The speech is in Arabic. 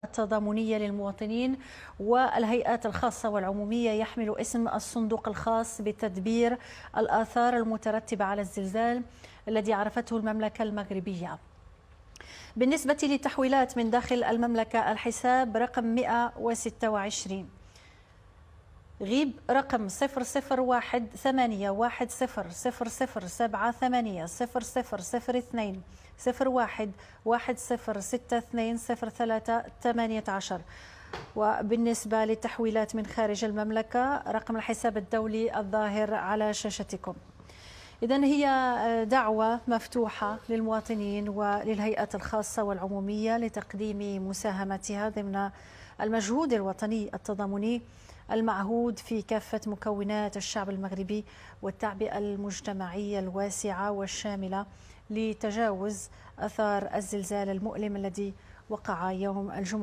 التضامنية للمواطنين والهيئات الخاصة والعمومية يحمل اسم الصندوق الخاص بتدبير الآثار المترتبة على الزلزال الذي عرفته المملكة المغربية. بالنسبة للتحويلات من داخل المملكة، الحساب رقم 126 غيب رقم 001810000020110620318. وبالنسبة للتحويلات من خارج المملكة، رقم الحساب الدولي الظاهر على شاشتكم. إذن هي دعوة مفتوحة للمواطنين وللهيئات الخاصة والعمومية لتقديم مساهمتها ضمن المجهود الوطني التضامني المعهود في كافة مكونات الشعب المغربي والتعبئة المجتمعية الواسعة والشاملة لتجاوز آثار الزلزال المؤلم الذي وقع يوم الجمعة